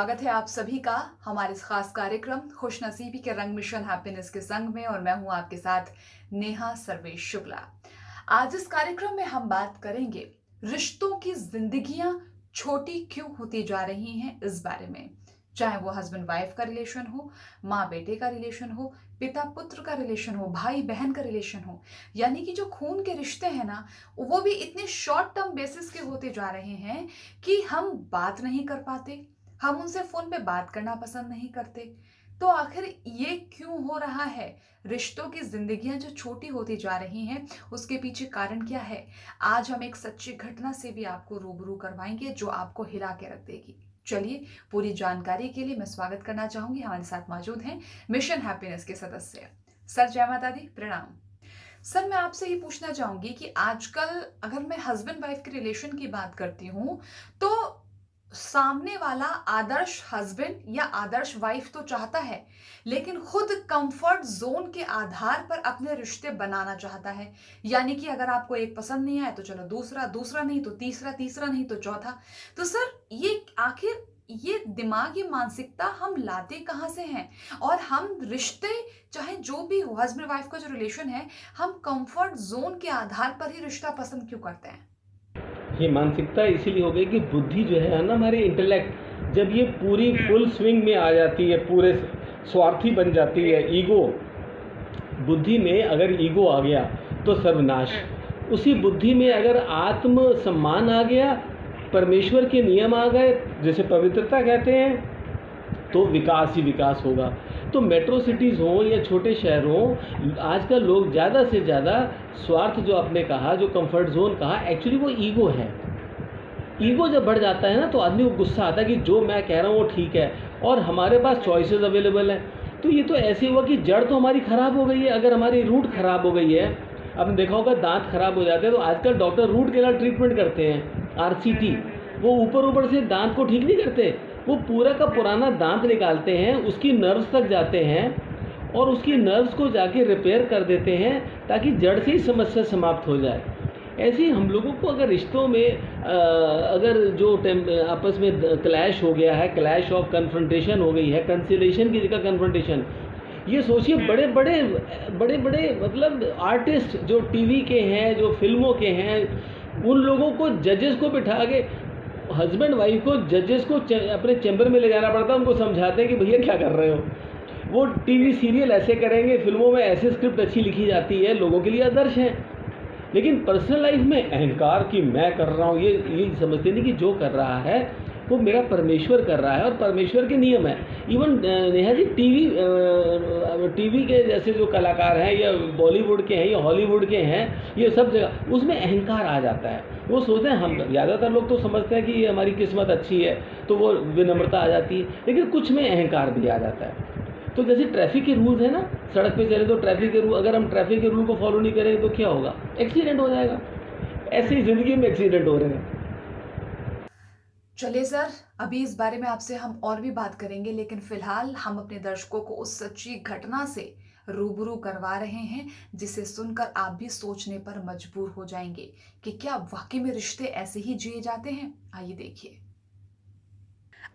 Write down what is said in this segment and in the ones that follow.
स्वागत है आप सभी का हमारे इस खास कार्यक्रम खुशनसीबी के रंग मिशन हैप्पीनेस के संग में। और मैं हूं आपके साथ नेहा सर्वेश शुक्ला। आज इस कार्यक्रम में हम बात करेंगे रिश्तों की जिंदगियां छोटी क्यों होती जा रही हैं इस बारे में। चाहे वो हस्बैंड वाइफ का रिलेशन हो, माँ बेटे का रिलेशन हो, पिता पुत्र का रिलेशन हो, भाई बहन का रिलेशन हो, यानी कि जो खून के रिश्ते हैं ना, वो भी इतने शॉर्ट टर्म बेसिस के होते जा रहे हैं कि हम बात नहीं कर पाते, हम उनसे फोन पे बात करना पसंद नहीं करते। तो आखिर ये क्यों हो रहा है? रिश्तों की जिंदगियां जो छोटी होती जा रही हैं, उसके पीछे कारण क्या है? आज हम एक सच्ची घटना से भी आपको रूबरू करवाएंगे जो आपको हिला के रख देगी। चलिए, पूरी जानकारी के लिए मैं स्वागत करना चाहूंगी, हमारे साथ मौजूद हैं मिशन हैप्पीनेस के सदस्य सर। जय माता दी, प्रणाम। सर, मैं आपसे ये पूछना चाहूंगी कि आजकल अगर मैं हस्बैंड वाइफ के रिलेशन की बात करती हूँ तो सामने वाला आदर्श हस्बैंड या आदर्श वाइफ तो चाहता है, लेकिन खुद कंफर्ट जोन के आधार पर अपने रिश्ते बनाना चाहता है। यानी कि अगर आपको एक पसंद नहीं आया तो चलो दूसरा, दूसरा नहीं तो तीसरा, तीसरा नहीं तो चौथा। तो सर, ये आखिर ये दिमागी मानसिकता हम लाते कहाँ से हैं? और हम रिश्ते, चाहे जो भी हो, हस्बैंड वाइफ का जो रिलेशन है, हम कंफर्ट जोन के आधार पर ही रिश्ता पसंद क्यों करते हैं? ये मानसिकता इसीलिए हो गई कि बुद्धि जो है ना, हमारी इंटेलेक्ट जब ये पूरी फुल स्विंग में आ जाती है, पूरे स्वार्थी बन जाती है, ईगो, बुद्धि में अगर ईगो आ गया तो सर्वनाश। उसी बुद्धि में अगर आत्म सम्मान आ गया, परमेश्वर के नियम आ गए, जैसे पवित्रता कहते हैं, तो विकास ही विकास होगा। तो मेट्रो सिटीज़ हों या छोटे शहर हों, आजकल लोग ज़्यादा से ज़्यादा स्वार्थ, जो आपने कहा, जो कंफर्ट जोन कहा, एक्चुअली वो ईगो है। ईगो जब बढ़ जाता है ना, तो आदमी को गुस्सा आता है कि जो मैं कह रहा हूँ वो ठीक है और हमारे पास चॉइसेस अवेलेबल हैं। तो ये तो ऐसे हुआ कि जड़ तो हमारी ख़राब हो गई है। अगर हमारी रूट ख़राब हो गई है, आपने देखा होगा दांत खराब हो जाते हैं तो आजकल डॉक्टर रूट केनाल ट्रीटमेंट करते हैं, RCT। वो ऊपर से दांत को ठीक नहीं करते, वो पूरा का पुराना दांत निकालते हैं, उसकी नर्व्स तक जाते हैं और उसकी नर्व्स को जाके रिपेयर कर देते हैं ताकि जड़ से ही समस्या समाप्त हो जाए। ऐसे ही हम लोगों को अगर रिश्तों में अगर जो आपस में क्लैश हो गया है, क्लैश ऑफ कन्फ्रंटेशन हो गई है, कंसिलेशन की जगह कन्फ्रंटेशन। ये सोचिए, बड़े बड़े मतलब आर्टिस्ट जो टीवी के हैं, जो फिल्मों के हैं, उन लोगों को, जजेस को बिठा के, हस्बैंड वाइफ को, जजेस को अपने चैम्बर में ले जाना पड़ता है, उनको समझाते हैं कि भैया क्या कर रहे हो। वो टीवी सीरियल ऐसे करेंगे, फिल्मों में ऐसे स्क्रिप्ट अच्छी लिखी जाती है, लोगों के लिए आदर्श हैं। लेकिन पर्सनल लाइफ में अहंकार कि मैं कर रहा हूँ, ये समझते नहीं कि जो कर रहा है वो मेरा परमेश्वर कर रहा है और परमेश्वर के नियम है। इवन नेहा जी, टीवी के जैसे जो कलाकार हैं, या बॉलीवुड के हैं या हॉलीवुड के हैं, ये सब जगह उसमें अहंकार आ जाता है। वो सोचते हैं, हम ज़्यादातर लोग तो समझते हैं कि ये हमारी किस्मत अच्छी है, तो वो विनम्रता आ जाती है, लेकिन कुछ में अहंकार भी आ जाता है। तो जैसे ट्रैफिक के रूल्स है ना, सड़क पे चले तो ट्रैफिक के रूल, अगर हम ट्रैफिक के रूल को फॉलो नहीं करेंगे तो क्या होगा? एक्सीडेंट हो जाएगा। ऐसे ही ज़िंदगी में एक्सीडेंट हो रहे हैं। चलिए सर, अभी इस बारे में आपसे हम और भी बात करेंगे, लेकिन फिलहाल हम अपने दर्शकों को उस सच्ची घटना से रूबरू करवा रहे हैं जिसे सुनकर आप भी सोचने पर मजबूर हो जाएंगे कि क्या वाकई में रिश्ते ऐसे ही जिए जाते हैं। आइए देखिए।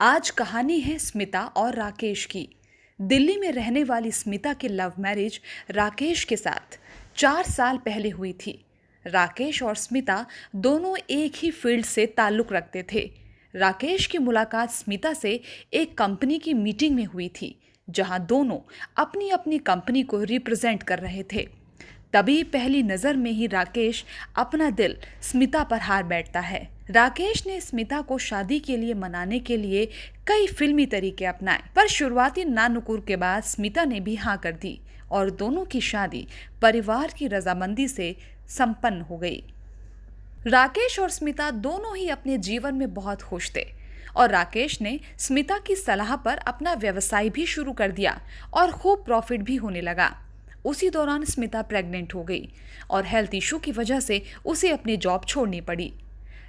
आज कहानी है स्मिता और राकेश की। दिल्ली में रहने वाली स्मिता की लव मैरिज राकेश के साथ 4 साल पहले हुई थी। राकेश और स्मिता दोनों एक ही फील्ड से ताल्लुक रखते थे। राकेश की मुलाकात स्मिता से एक कंपनी की मीटिंग में हुई थी, जहां दोनों अपनी अपनी कंपनी को रिप्रेजेंट कर रहे थे। तभी पहली नज़र में ही राकेश अपना दिल स्मिता पर हार बैठता है। राकेश ने स्मिता को शादी के लिए मनाने के लिए कई फिल्मी तरीके अपनाए, पर शुरुआती नानुकुर के बाद स्मिता ने भी हाँ कर दी और दोनों की शादी परिवार की रजामंदी से संपन्न हो गई। राकेश और स्मिता दोनों ही अपने जीवन में बहुत खुश थे और राकेश ने स्मिता की सलाह पर अपना व्यवसाय भी शुरू कर दिया और खूब प्रॉफिट भी होने लगा। उसी दौरान स्मिता प्रेग्नेंट हो गई और हेल्थ इशू की वजह से उसे अपनी जॉब छोड़नी पड़ी।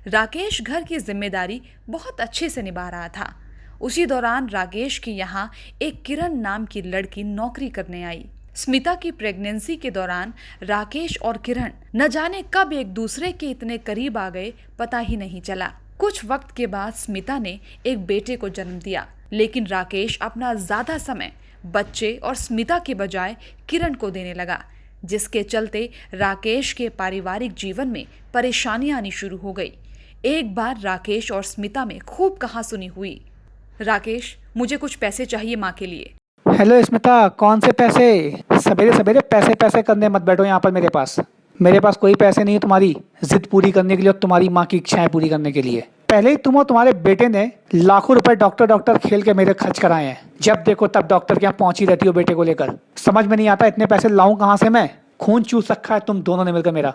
राकेश घर की जिम्मेदारी बहुत अच्छे से निभा रहा था। उसी दौरान राकेश के यहाँ एक किरण नाम की लड़की नौकरी करने आई। स्मिता की प्रेगनेंसी के दौरान राकेश और किरण न जाने कब एक दूसरे के इतने करीब आ गए, पता ही नहीं चला। कुछ वक्त के बाद स्मिता ने एक बेटे को जन्म दिया। लेकिन राकेश अपना ज्यादा समय बच्चे और स्मिता के बजाय किरण को देने लगा, जिसके चलते राकेश के पारिवारिक जीवन में परेशानियां आनी शुरू हो गई। एक बार राकेश और स्मिता में खूब कहासुनी हुई। राकेश, मुझे कुछ पैसे चाहिए माँ के लिए। हेलो स्मिता, कौन से पैसे? सवेरे सवेरे पैसे पैसे करने मत बैठो यहाँ पर मेरे पास। मेरे पास कोई पैसे नहीं है तुम्हारी जिद पूरी करने के लिए और तुम्हारी माँ की इच्छाएं पूरी करने के लिए। पहले ही तुम और तुम्हारे बेटे ने लाखों रुपए डॉक्टर डॉक्टर खेल के मेरे खर्च कराए हैं। जब देखो तब डॉक्टर के यहाँ पहुंची रहती हो बेटे को लेकर। समझ में नहीं आता इतने पैसे लाऊं कहाँ से मैं। खून चूस रखा है तुम दोनों ने मिलकर मेरा,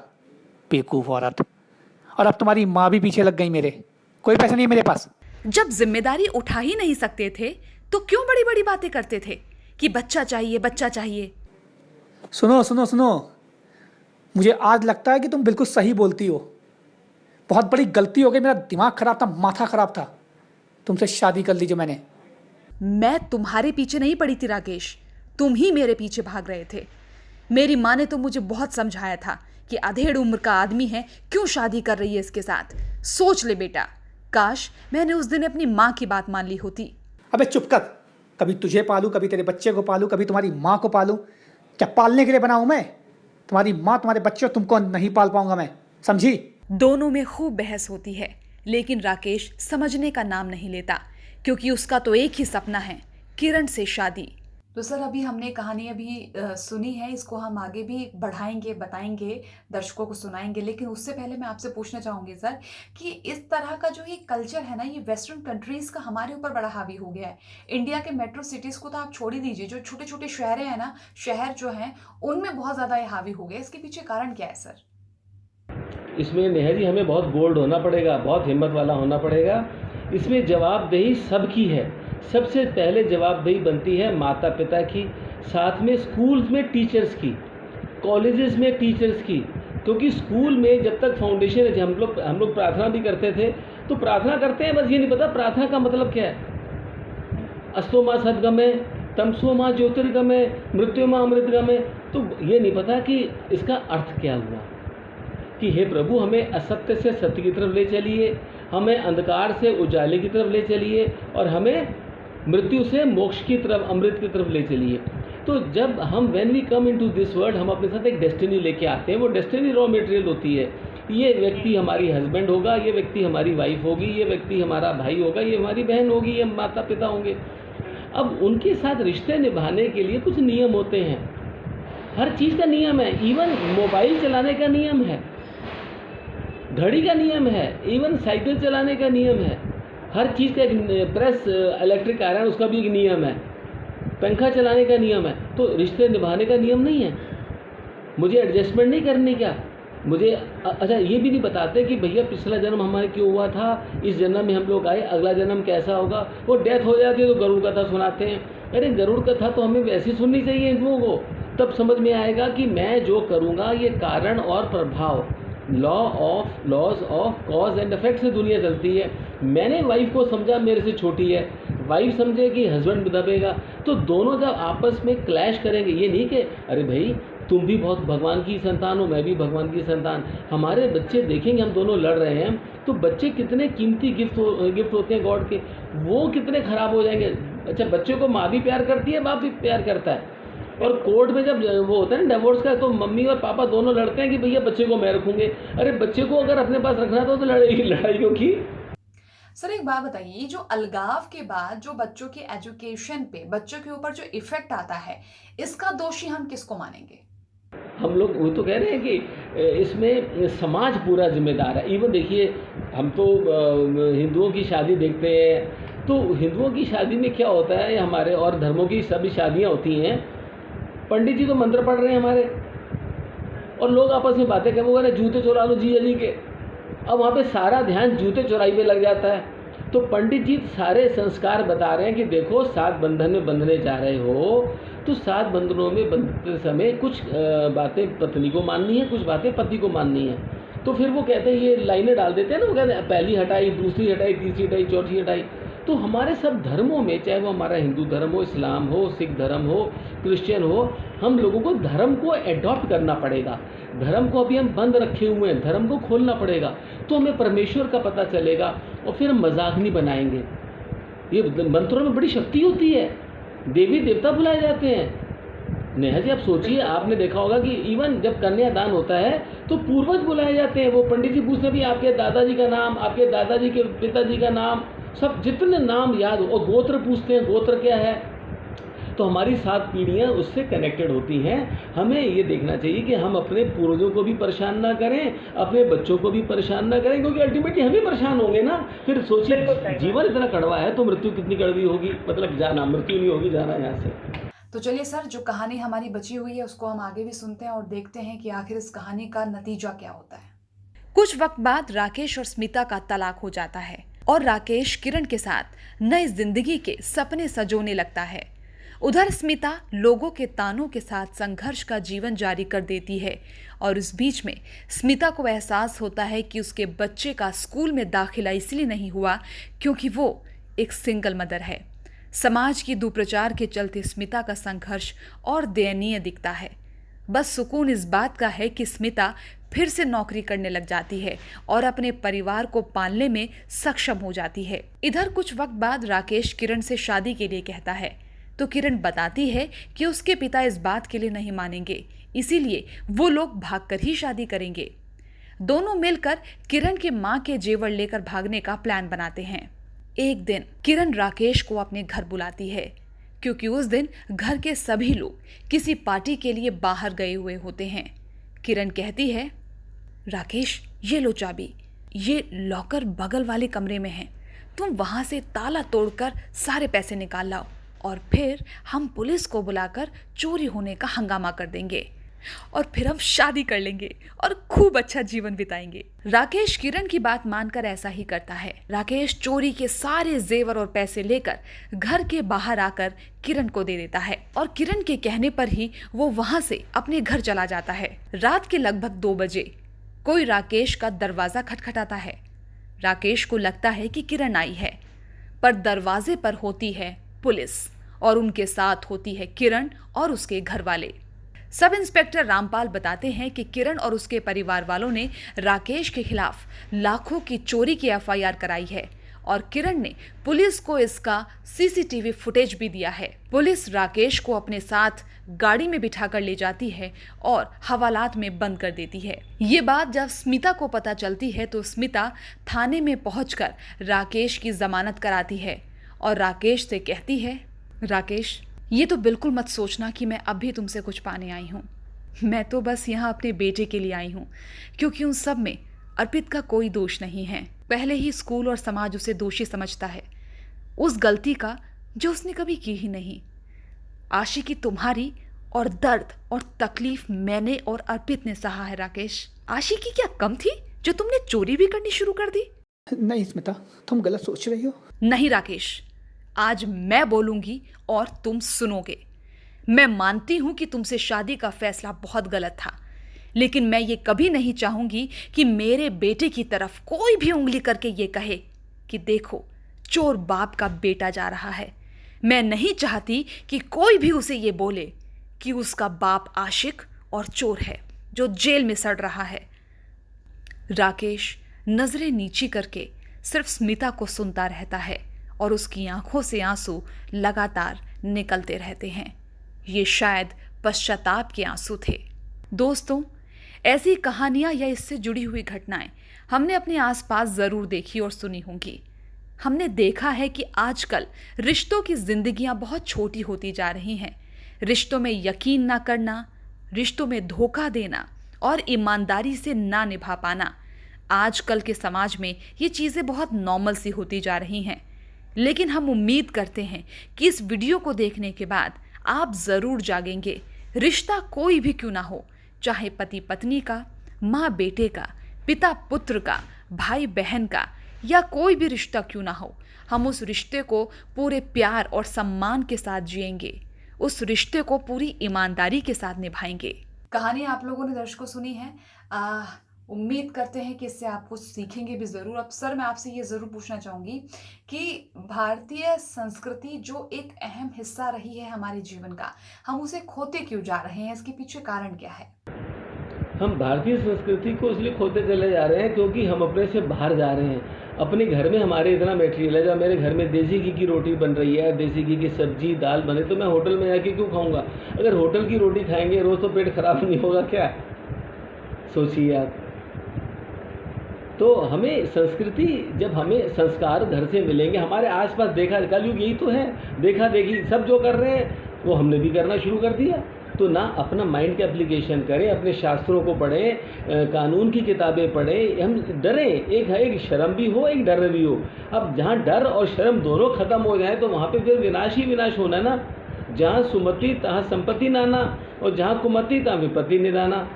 बेवकूफ औरत। और अब तुम्हारी माँ भी पीछे लग गई मेरे। कोई पैसे नहीं है मेरे पास। जब जिम्मेदारी उठा ही नहीं सकते थे तो क्यों बड़ी बड़ी बातें करते थे कि बच्चा चाहिए बच्चा चाहिए। सुनो सुनो सुनो, मुझे आज लगता है कि तुम बिल्कुल सही बोलती हो। बहुत बड़ी गलती हो गई, मेरा दिमाग खराब था, माथा खराब था। तुमसे शादी कर ली जो मैंने। मैं तुम्हारे पीछे नहीं पड़ी थी राकेश, तुम ही मेरे पीछे भाग रहे थे। मेरी माँ ने तो मुझे बहुत समझाया था कि अधेड़ उम्र का आदमी है, क्यों शादी कर रही है इसके साथ। सोच ले बेटा, काश मैंने उस दिन अपनी माँ की बात मान ली होती। अबे चुप कर। कभी तुझे पालूं, कभी तेरे बच्चे को पालूं, कभी तुम्हारी माँ को पालूं। क्या पालने के लिए बना हूं मैं? तुम्हारी माँ, तुम्हारे बच्चे, तुमको नहीं पाल पाऊंगा मैं, समझी? दोनों में खूब बहस होती है, लेकिन राकेश समझने का नाम नहीं लेता, क्योंकि उसका तो एक ही सपना है, किरण से शादी। तो सर, अभी हमने कहानी सुनी है, इसको हम आगे भी बढ़ाएंगे, बताएंगे, दर्शकों को सुनाएंगे। लेकिन उससे पहले मैं आपसे पूछना चाहूंगी सर कि इस तरह का जो ये कल्चर है ना, ये वेस्टर्न कंट्रीज का हमारे ऊपर बड़ा हावी हो गया है। इंडिया के मेट्रो सिटीज को तो आप छोड़ ही दीजिए, जो छोटे छोटे शहर हैं ना, शहर जो हैं उनमें बहुत ज्यादा ये हावी हो गया। इसके पीछे कारण क्या है सर? इसमें नेहा जी हमें बहुत बोल्ड होना पड़ेगा, बहुत हिम्मत वाला होना पड़ेगा। इसमें जवाबदेही सबकी है। सबसे पहले जवाबदेही बनती है माता पिता की, साथ में स्कूल्स में टीचर्स की, कॉलेजेस में टीचर्स की। क्योंकि स्कूल में जब तक फाउंडेशन है, हम लोग प्रार्थना भी करते थे, तो प्रार्थना करते हैं, बस ये नहीं पता प्रार्थना का मतलब क्या है। अस्तो माँ सदगमय, तमसो माँ ज्योतिर्गमय, मृत्यु माँ अमृतगमय। तो ये नहीं पता कि इसका अर्थ क्या हुआ कि हे प्रभु, हमें असत्य से सत्य की तरफ ले चलिए, हमें अंधकार से उजाले की तरफ ले चलिए, और हमें मृत्यु से मोक्ष की तरफ, अमृत की तरफ ले चलिए। तो जब हम when we come into this world, हम अपने साथ एक डेस्टिनी लेके आते हैं। वो डेस्टिनी रॉ मटेरियल होती है। ये व्यक्ति हमारी हस्बैंड होगा, ये व्यक्ति हमारी वाइफ होगी, ये व्यक्ति हमारा भाई होगा, ये हमारी बहन होगी, ये माता पिता होंगे। अब उनके साथ रिश्ते निभाने के लिए कुछ नियम होते हैं। हर चीज़ का नियम है। इवन मोबाइल चलाने का नियम है, घड़ी का नियम है, इवन साइकिल चलाने का नियम है। हर चीज़ का एक प्रेस, इलेक्ट्रिक आयरन, उसका भी एक नियम है। पंखा चलाने का नियम है। तो रिश्ते निभाने का नियम नहीं है। मुझे एडजस्टमेंट नहीं करनी क्या? मुझे अच्छा ये भी नहीं बताते कि भैया पिछला जन्म हमारे क्यों हुआ था, इस जन्म में हम लोग आए, अगला जन्म कैसा होगा। वो डेथ हो जाती है तो गरुड़ कथा सुनाते हैं। अरे गरुड़ कथा तो हमें वैसी सुननी चाहिए हिंदुओं को, तब समझ में आएगा कि मैं जो करूँगा ये कारण और प्रभाव, laws of cause and effect से दुनिया चलती है। मैंने वाइफ को समझा मेरे से छोटी है, वाइफ समझे कि हस्बैंड दबेगा, तो दोनों जब आपस में क्लैश करेंगे, ये नहीं कि अरे भाई तुम भी बहुत भगवान की संतान हो, मैं भी भगवान की संतान, हमारे बच्चे देखेंगे हम दोनों लड़ रहे हैं, तो बच्चे कितने कीमती गिफ्ट होते हैं गॉड के, वो कितने खराब हो जाएंगे। अच्छा, बच्चे को माँ भी प्यार करती है, बाप भी प्यार करता है, और कोर्ट में जब वो होता है ना डिवोर्स का, तो मम्मी और पापा दोनों लड़ते हैं कि भैया बच्चे को मैं रखूंगे। अरे बच्चे को अगर अपने पास रखना था तो लड़ाई होगी। सर, एक बात बताइए, ये जो अलगाव के बाद जो बच्चों के एजुकेशन पे, बच्चों के ऊपर जो इफेक्ट आता है, इसका दोषी हम किसको मानेंगे? हम लोग वो तो कह रहे हैं कि इसमें समाज पूरा जिम्मेदार है। इवन देखिए, हम तो हिंदुओं की शादी देखते हैं, तो हिंदुओं की शादी में क्या होता है, हमारे और धर्मों की सभी शादियाँ होती हैं, पंडित जी तो मंत्र पढ़ रहे हैं हमारे, और लोग आपस में बातें कर, वो कह रहे जूते चुरा लो जीजा जी के। अब वहाँ पे सारा ध्यान जूते चुराई पे लग जाता है। तो पंडित जी सारे संस्कार बता रहे हैं कि देखो 7 बंधन में बंधने जा रहे हो, तो 7 बंधनों में बंधते समय कुछ बातें पत्नी को माननी है, कुछ बातें पति को माननी है। तो फिर वो कहते हैं, ये लाइनें डाल देते हैं ना, वो कहते हैं पहली हटाई, दूसरी हटाई, तीसरी हटाई, चौथी हटाई। तो हमारे सब धर्मों में, चाहे वो हमारा हिंदू धर्म हो, इस्लाम हो, सिख धर्म हो, क्रिश्चियन हो, हम लोगों को धर्म को एडॉप्ट करना पड़ेगा। धर्म को अभी हम बंद रखे हुए हैं, धर्म को खोलना पड़ेगा, तो हमें परमेश्वर का पता चलेगा, और फिर हम मजाक नहीं बनाएंगे। ये मंत्रों में बड़ी शक्ति होती है, देवी देवता बुलाए जाते हैं। नेहा जी आप सोचिए, आपने देखा होगा कि इवन जब कन्यादान होता है तो पूर्वज बुलाए जाते हैं। वो पंडित जी पूछते भी आपके दादाजी का नाम, आपके दादाजी के पिताजी का नाम, सब जितने नाम याद हो, और गोत्र पूछते हैं, गोत्र क्या है। तो हमारी 7 पीढ़ियाँ उससे कनेक्टेड होती हैं। हमें ये देखना चाहिए कि हम अपने पूर्वजों को भी परेशान ना करें, अपने बच्चों को भी परेशान ना करें, क्योंकि अल्टीमेटली हम ही परेशान होंगे ना। फिर सोचिए, जीवन इतना कड़वा है तो मृत्यु कितनी कड़वी होगी, मतलब जाना, मृत्यु नहीं होगी, जाना यहाँ से। तो चलिए सर, जो कहानी हमारी बची हुई है उसको हम आगे भी सुनते हैं और देखते हैं कि आखिर इस कहानी का नतीजा क्या होता है। कुछ वक्त बाद राकेश और स्मिता का तलाक हो जाता है और राकेश किरण के साथ नई जिंदगी के सपने सजोने लगता है। उधर स्मिता लोगों के तानों के साथ संघर्ष का जीवन जारी कर देती है और इस बीच में स्मिता को एहसास होता है कि उसके बच्चे का स्कूल में दाखिला इसलिए नहीं हुआ क्योंकि वो एक सिंगल मदर है। समाज की दुष्प्रचार के चलते स्मिता का संघर्ष और दयनीय दिखता है। बस सुकून इस बात का है कि स्मिता फिर से नौकरी करने लग जाती है और अपने परिवार को पालने में सक्षम हो जाती है। इधर कुछ वक्त बाद राकेश किरण से शादी के लिए कहता है तो किरण बताती है कि उसके पिता इस बात के लिए नहीं मानेंगे, इसीलिए वो लोग भागकर ही शादी करेंगे। दोनों मिलकर किरण के मां के जेवर लेकर भागने का प्लान बनाते हैं। एक दिन किरण राकेश को अपने घर बुलाती है क्योंकि उस दिन घर के सभी लोग किसी पार्टी के लिए बाहर गए हुए होते हैं। किरण कहती है, राकेश ये लो चाबी, ये लॉकर बगल वाले कमरे में है, तुम वहां से ताला तोड़कर सारे पैसे निकाल लाओ और फिर हम पुलिस को बुलाकर चोरी होने का हंगामा कर देंगे और फिर हम शादी कर लेंगे और खूब अच्छा जीवन बिताएंगे। राकेश किरण की बात मानकर ऐसा ही करता है। राकेश चोरी के सारे जेवर और पैसे लेकर घर के बाहर आकर किरण को दे देता है और किरण के कहने पर ही वो वहां से अपने घर चला जाता है। रात के लगभग 2 बजे कोई राकेश का दरवाजा खटखटाता है। राकेश को लगता है कि किरण आई है, पर दरवाजे पर होती है पुलिस और उनके साथ होती है किरण और उसके घर वाले। सब इंस्पेक्टर रामपाल बताते हैं कि किरण और उसके परिवार वालों ने राकेश के खिलाफ लाखों की चोरी की एफआईआर कराई है और किरण ने पुलिस को इसका सीसीटीवी फुटेज भी दिया है। पुलिस राकेश को अपने साथ गाड़ी में बिठाकर ले जाती है और हवालात में बंद कर देती है। ये बात जब स्मिता को पता चलती है तो स्मिता थाने में पहुंचकर राकेश की जमानत कराती है और राकेश से कहती है, राकेश ये तो बिल्कुल मत सोचना कि मैं अब भी तुमसे कुछ पाने आई हूँ। मैं तो बस यहाँ अपने बेटे के लिए आई हूँ क्योंकि उन सब में अर्पित का कोई दोष नहीं है। पहले ही स्कूल और समाज उसे दोषी समझता है उस गलती का जो उसने कभी की ही नहीं। आशिकी तुम्हारी और दर्द और तकलीफ मैंने और अर्पित ने सहा है। राकेश, आशिकी क्या कम थी जो तुमने चोरी भी करनी शुरू कर दी? नहीं स्मिता, तुम गलत सोच रही हो। नहीं राकेश, आज मैं बोलूंगी और तुम सुनोगे। मैं मानती हूं कि तुमसे शादी का फैसला बहुत गलत था, लेकिन मैं ये कभी नहीं चाहूंगी कि मेरे बेटे की तरफ कोई भी उंगली करके ये कहे कि देखो चोर बाप का बेटा जा रहा है। मैं नहीं चाहती कि कोई भी उसे ये बोले कि उसका बाप आशिक और चोर है जो जेल में सड़ रहा है। राकेश नजरें नीची करके सिर्फ स्मिता को सुनता रहता है और उसकी आंखों से आंसू लगातार निकलते रहते हैं। ये शायद पश्चाताप के आंसू थे। दोस्तों, ऐसी कहानियां या इससे जुड़ी हुई घटनाएं हमने अपने आसपास जरूर देखी और सुनी होंगी। हमने देखा है कि आजकल रिश्तों की जिंदगियां बहुत छोटी होती जा रही हैं। रिश्तों में यकीन ना करना, रिश्तों में धोखा देना और ईमानदारी से ना निभा पाना, आजकल के समाज में ये चीज़ें बहुत नॉर्मल सी होती जा रही हैं। लेकिन हम उम्मीद करते हैं कि इस वीडियो को देखने के बाद आप ज़रूर जागेंगे। रिश्ता कोई भी क्यों ना हो, चाहे पति पत्नी का, माँ बेटे का, पिता पुत्र का, भाई बहन का या कोई भी रिश्ता क्यों ना हो, हम उस रिश्ते को पूरे प्यार और सम्मान के साथ जिएंगे, उस रिश्ते को पूरी ईमानदारी के साथ निभाएंगे। कहानी आप लोगों ने दर्शकों सुनी है। उम्मीद करते हैं कि इससे आप कुछ सीखेंगे भी ज़रूर। अब सर, मैं आपसे ये ज़रूर पूछना चाहूँगी कि भारतीय संस्कृति जो एक अहम हिस्सा रही है हमारे जीवन का, हम उसे खोते क्यों जा रहे हैं? इसके पीछे कारण क्या है? हम भारतीय संस्कृति को इसलिए खोते चले जा रहे हैं क्योंकि हम अपने से बाहर जा रहे हैं। अपने घर में हमारे इतना मटेरियल है, जब मेरे घर में देसी घी की रोटी बन रही है, देसी घी की सब्जी दाल बने, तो मैं होटल में जाके क्यों खाऊंगा? अगर होटल की रोटी खाएंगे रोज़ तो पेट खराब नहीं होगा क्या? सोचिए आप। तो हमें संस्कृति, जब हमें संस्कार घर से मिलेंगे, हमारे आसपास देखा कलयुग यही तो है, देखा देखी सब जो कर रहे हैं वो हमने भी करना शुरू कर दिया। तो ना अपना माइंड का एप्लीकेशन करें, अपने शास्त्रों को पढ़ें, कानून की किताबें पढ़ें, हम डरें, एक शर्म भी हो, एक डर भी हो। अब जहाँ डर और शर्म दोनों खत्म हो जाए तो वहाँ पे फिर विनाश ही विनाश होना है ना। जहाँ सुमति तहाँ संपत्ति नाना, और जहाँ कुमति तहाँ विपत्ति निदाना।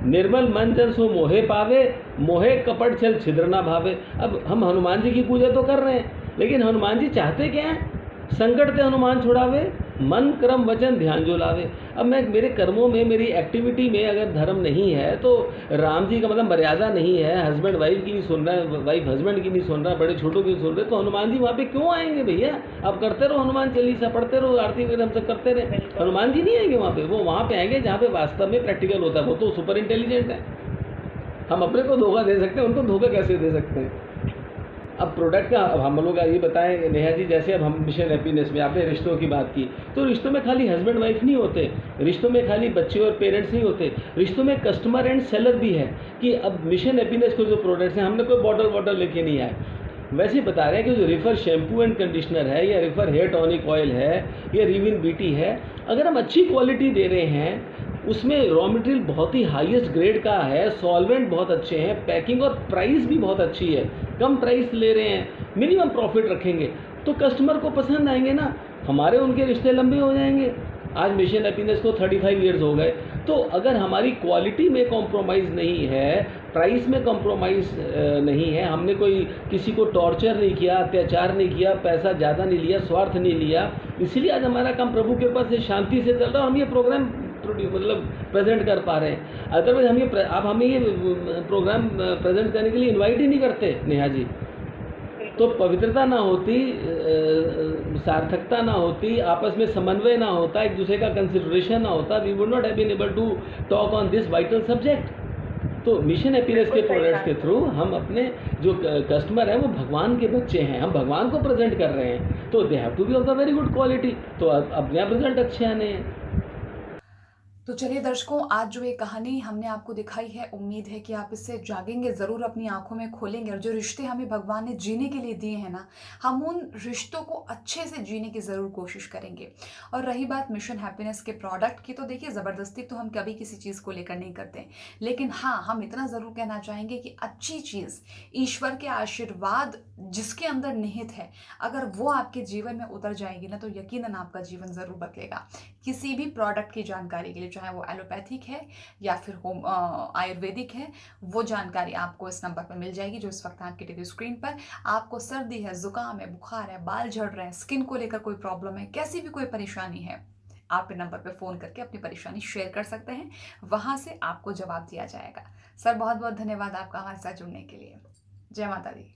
निर्मल मन जन सो मोहे पावे, मोहे कपट छल छिद्र ना भावे। अब हम हनुमान जी की पूजा तो कर रहे हैं, लेकिन हनुमान जी चाहते क्या हैं? संकट से हनुमान छुड़ावे, मन क्रम वचन ध्यान जो लावे। अब मैं मेरे कर्मों में, मेरी एक्टिविटी में अगर धर्म नहीं है तो राम जी का मतलब मर्यादा नहीं है, हस्बैंड वाइफ की नहीं सुन रहा है, वाइफ हस्बैंड की नहीं सुन रहा, बड़े छोटों की सुन रहे, तो हनुमान जी वहाँ पे क्यों आएंगे भैया? आप करते रहो हनुमान चालीसा, पढ़ते रहो, आरती वगैरह हम सब करते रहे, हनुमान जी नहीं आएंगे वहाँ पे। वो वहाँ पे आएंगे जहाँ पे वास्तव में प्रैक्टिकल होता है। वो तो सुपर इंटेलिजेंट है, हम अपने को धोखा दे सकते हैं, उनको धोखा कैसे दे सकते हैं? अब प्रोडक्ट का, अब हम लोग ये बताएं नेहा जी, जैसे अब हम मिशन हैप्पीनेस में आपने रिश्तों की बात की, तो रिश्तों में खाली हस्बैंड वाइफ नहीं होते, रिश्तों में खाली बच्चे और पेरेंट्स नहीं होते, रिश्तों में कस्टमर एंड सेलर भी है। कि अब मिशन हैप्पीनेस के जो प्रोडक्ट्स हैं, हमने कोई बॉटल लेके नहीं आए, वैसे बता रहे हैं कि जो रिफर शैम्पू एंड कंडीशनर है, या रिफर हेयर टॉनिक ऑयल है, या रिविन बीटी है, अगर हम अच्छी क्वालिटी दे रहे हैं, उसमें रॉ मटेरियल बहुत ही हाईएस्ट ग्रेड का है, सॉल्वेंट बहुत अच्छे हैं, पैकिंग और प्राइस भी बहुत अच्छी है, कम प्राइस ले रहे हैं, मिनिमम प्रॉफिट रखेंगे, तो कस्टमर को पसंद आएंगे ना, हमारे उनके रिश्ते लंबे हो जाएंगे। आज मिशन हैप्पीनेस को 35 ईयर्स हो गए, तो अगर हमारी क्वालिटी में कॉम्प्रोमाइज़ नहीं है, प्राइस में कॉम्प्रोमाइज़ नहीं है, हमने कोई किसी को टॉर्चर नहीं किया, अत्याचार नहीं किया, पैसा ज़्यादा नहीं लिया, स्वार्थ नहीं लिया, इसीलिए आज हमारा काम प्रभु के कृपा से शांति से चल रहा है और हम ये प्रोग्राम मतलब प्रेजेंट कर पा रहे हैं। अदरवाइज हम ये, आप हमें ये प्रोग्राम प्रेजेंट करने के लिए इनवाइट ही नहीं करते नेहा जी। तो पवित्रता ना होती, सार्थकता ना होती, आपस में समन्वय ना होता, एक दूसरे का कंसिडरेशन ना होता, we would not have been able to talk on this vital subject. तो मिशन हैप्पीनेस के प्रोडक्ट्स के थ्रू हम अपने जो कस्टमर हैं वो भगवान के बच्चे हैं, हम भगवान को प्रेजेंट कर रहे हैं, तो they have to be of the very good quality, तो अपने आप रिजल्ट अच्छे आने हैं। तो चलिए दर्शकों, आज जो ये कहानी हमने आपको दिखाई है, उम्मीद है कि आप इससे जागेंगे ज़रूर, अपनी आंखों में खोलेंगे, और जो रिश्ते हमें भगवान ने जीने के लिए दिए हैं ना, हम उन रिश्तों को अच्छे से जीने की ज़रूर कोशिश करेंगे। और रही बात मिशन हैप्पीनेस के प्रोडक्ट की, तो देखिए ज़बरदस्ती तो हम कभी किसी चीज़ को लेकर नहीं करते, लेकिन हाँ, हम इतना ज़रूर कहना चाहेंगे कि अच्छी चीज़, ईश्वर के आशीर्वाद जिसके अंदर निहित है, अगर वो आपके जीवन में उतर जाएगी ना, तो यकीनन आपका जीवन ज़रूर बदलेगा। किसी भी प्रोडक्ट की जानकारी के लिए, चाहे वो एलोपैथिक है या फिर होम आयुर्वेदिक है, वो जानकारी आपको इस नंबर पर मिल जाएगी जो इस वक्त आपकी टीवी स्क्रीन पर। आपको सर्दी है, जुकाम है, बुखार है, बाल झड़ रहे हैं, स्किन को लेकर कोई प्रॉब्लम है, कैसी भी कोई परेशानी है, आप इन नंबर पर फ़ोन करके अपनी परेशानी शेयर कर सकते हैं, वहाँ से आपको जवाब दिया जाएगा। सर बहुत बहुत धन्यवाद आपका हमारे साथ जुड़ने के लिए। जय माता दी।